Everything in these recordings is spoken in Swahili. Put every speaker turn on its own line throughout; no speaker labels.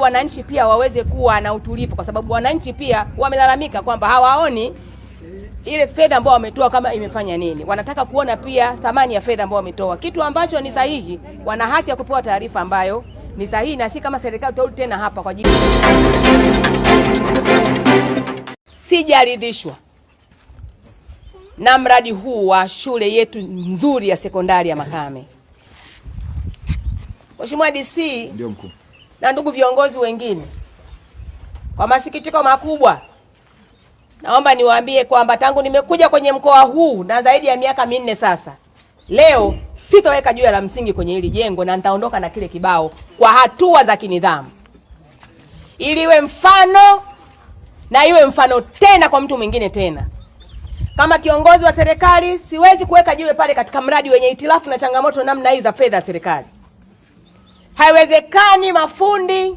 wananchi pia waweze kuwa na utulivu, kwa sababu wananchi pia wamelalamika kwamba hawaoni ile fedha ambayo wametoa kama imefanya nini. Wanataka kuona pia thamani ya fedha ambayo wametoa, kitu ambacho ni sahihi. Wana haki ya kupewa taarifa ambayo ni sahihi, na si kama serikali tutarudi tena hapa kwa ajili. Sijaridhishwa na mradi huu wa shule yetu nzuri ya sekondari ya Makame. Mheshimiwa DC
ndio mkuu
na ndugu viongozi wengine, kwa masikitiko makubwa naomba niwaambie kwamba tangu nimekuja kwenye mkoa huu na zaidi ya miaka 4 sasa, leo sitaweka jiwe la msingi kwenye hili jengo na nitaondoka na kile kibao kwa hatua za kinidhamu, ili iwe mfano na iwe mfano tena kwa mtu mwingine tena. Kama kiongozi wa serikali siwezi kuweka jiwe pale katika mradi wenye itilafu na changamoto namna hii za fedha ya serikali. Haiwezekani mafundi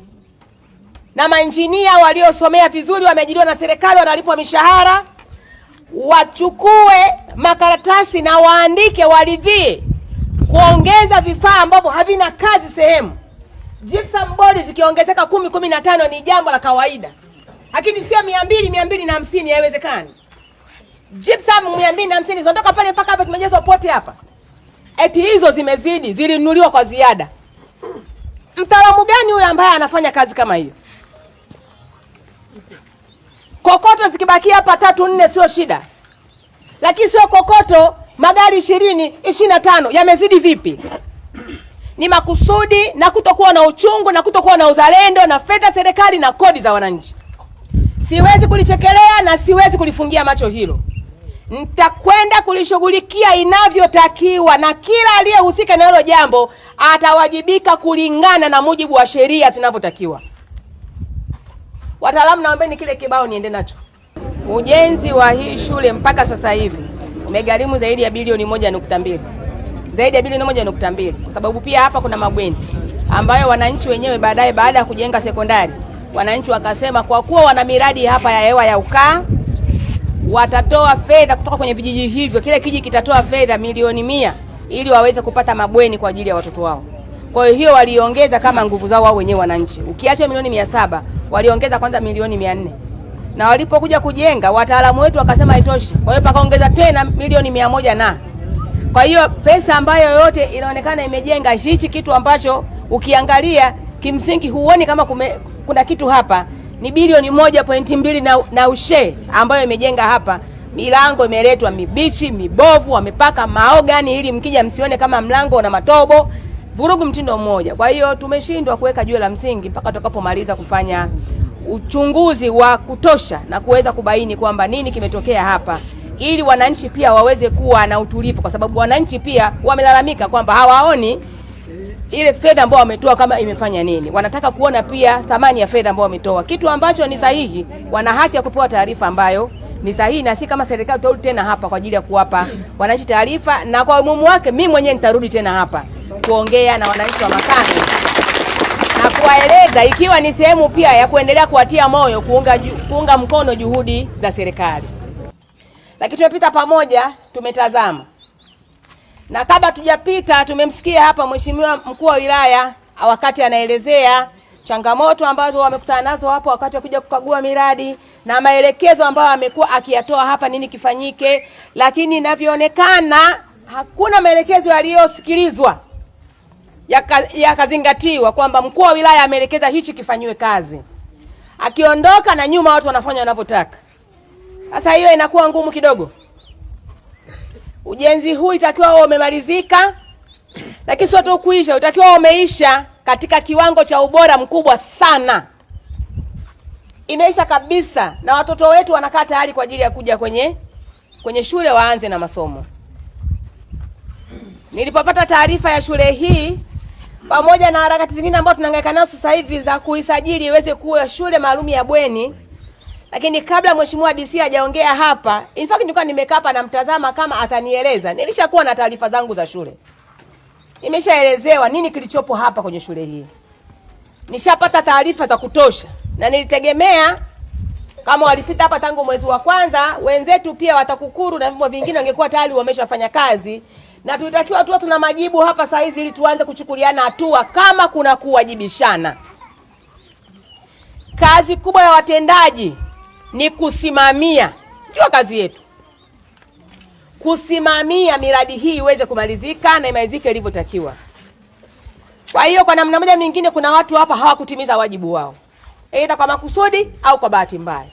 na mainjinia waliosomea vizuri, wameajiriwa na serikali, wanalipwa mishahara, wachukue makaratasi na waandike waridhie kuongeza vifaa ambavyo havina kazi sehemu. Gypsum board zikiongezeka 10, 15 ni jambo la kawaida. Lakini sio 200, 250, haiwezekani. Gypsum 250 zinatoka pale mpaka hapa tumejazwa pote hapa. Eti hizo zimezidi, zilinunuliwa kwa ziada. Mtaalamu gani huyo ambaye anafanya kazi kama hiyo? Kokoto zikibakia hapa 3, 4 sio shida. Lakini sio kokoto magari 20, 25 yamezidi vipi? Ni makusudi na kutokuwa na uchungu na kutokuwa na uzalendo na fedha serikali na kodi za wananchi. Siwezi kulichekelea na siwezi kulifungia macho hilo. Nitakwenda kulishughulikia inavyotakiwa, na kila aliyehusika na hilo jambo atawajibika kulingana na mujibu wa sheria zinavyotakiwa. Wataalamu, naombeni kile kibao niende nacho. Ujenzi wa hii shule mpaka sasa hivi umegharimu zaidi ya bilioni 1.2. Zaidi ya bilioni 1.2, kwa sababu pia hapa kuna mabweni ambayo wananchi wenyewe baadaye, baada ya kujenga sekondari, wananchi wakasema kwa kuwa wana miradi hapa ya hewa ya ukaa, watatoa fedha kutoka kwenye vijiji hivyo. Kile kijiji kitatoa fedha milioni 100 ili waweze kupata mabweni kwa ajili ya watoto wao. Kwa hiyo waliongeza kama nguvu zao wao wenyewe wananchi. Ukiacha milioni 700, waliongeza kwanza milioni 400. Na walipokuja kujenga, wataalamu wetu wakasema haitoshi. Kwa hiyo pakaongeza tena milioni 100 na. Kwa hiyo pesa ambayo yote inaonekana imejenga hichi kitu ambacho ukiangalia kimsingi huoni kama kuna kitu hapa, ni bilioni 1.2 na ushe ambayo imejenga hapa. Milango imeletwa mibichi, mibovu, wamepaka maogani ili mkija msione kama mlango na matobo, vurugu mtindo mmoja. Kwa hiyo tumeshindwa kuweka jiwe la msingi mpaka tutakapomaliza kufanya uchunguzi wa kutosha na kuweza kubaini kwamba nini kimetokea hapa, ili wananchi pia waweze kuwa na utulivu, kwa sababu wananchi pia wamelalamika kwamba hawaoni ile fedha ambayo wametoa kama imefanya nini. Wanataka kuona pia thamani ya fedha ambayo wametoa, kitu ambacho ni sahihi. Wana haki ya kupewa taarifa ambayo ni sahihi, na si kama serikali tutarudi tena hapa kwa ajili ya kuwapa wananchi taarifa. Na kwa umuhimu wake, mimi mwenyewe nitarudi tena hapa kuongea na wananchi wa Makame na kuwaeleza, ikiwa ni sehemu pia ya kuendelea kuwatia moyo kuunga mkono juhudi za serikali. Lakini tumepita pamoja, tumetazama, na kabla tujapita tumemsikia hapa Mheshimiwa Mkuu wa Wilaya wakati anaelezea changamoto ambazo wamekutana nazo hapo wakati wa kuja kukagua miradi na maelekezo ambayo amekuwa akiyatoa hapa nini kifanyike. Lakini inavyoonekana hakuna maelekezo yaliyosikilizwa yakazingatiwa kwamba mkuu wa wilaya ameelekeza hichi kifanywe kazi, akiondoka na nyuma watu wanafanya wanavyotaka. Sasa hiyo inakuwa ngumu kidogo. Ujenzi huu itakiwa umemalizika, lakini sio tu kuisha, utakiwa umeisha katika kiwango cha ubora mkubwa sana. Imeisha kabisa, na watoto wetu wanakaa tayari kwa ajili ya kuja kwenye shule waanze na masomo. Nilipopata taarifa ya shule hii, pamoja na harakati zingine ambazo tunahangaika nazo sasa hivi za kuisajili iweze kuwa shule maalum ya bweni, lakini kabla Mheshimiwa DC hajaongea hapa, in fact nilikuwa nimekaa hapa na mtazama kama atanieleza. Nilishakuwa na taarifa zangu za shule, nimeshaelezewa nini kilichopo hapa kwenye shule hii, nishapata taarifa za kutosha, na nilitegemea kama walipita hapa tangu mwezi wa kwanza, wenzetu pia watakukuru na vyombo vingine wangekuwa tayari wameshafanya kazi, na tulitakiwa tu tuna majibu hapa saa hizi ili tuanze kuchukuliana hatua kama kuna kuwajibishana. Kazi kubwa ya watendaji ni kusimamia, ndio kazi yetu, kusimamia miradi hii iweze kumalizika na imalizike ilivyotakiwa. Kwa hiyo kwa namna moja nyingine, kuna watu hapa hawakutimiza wajibu wao, aidha kwa makusudi au kwa bahati mbaya.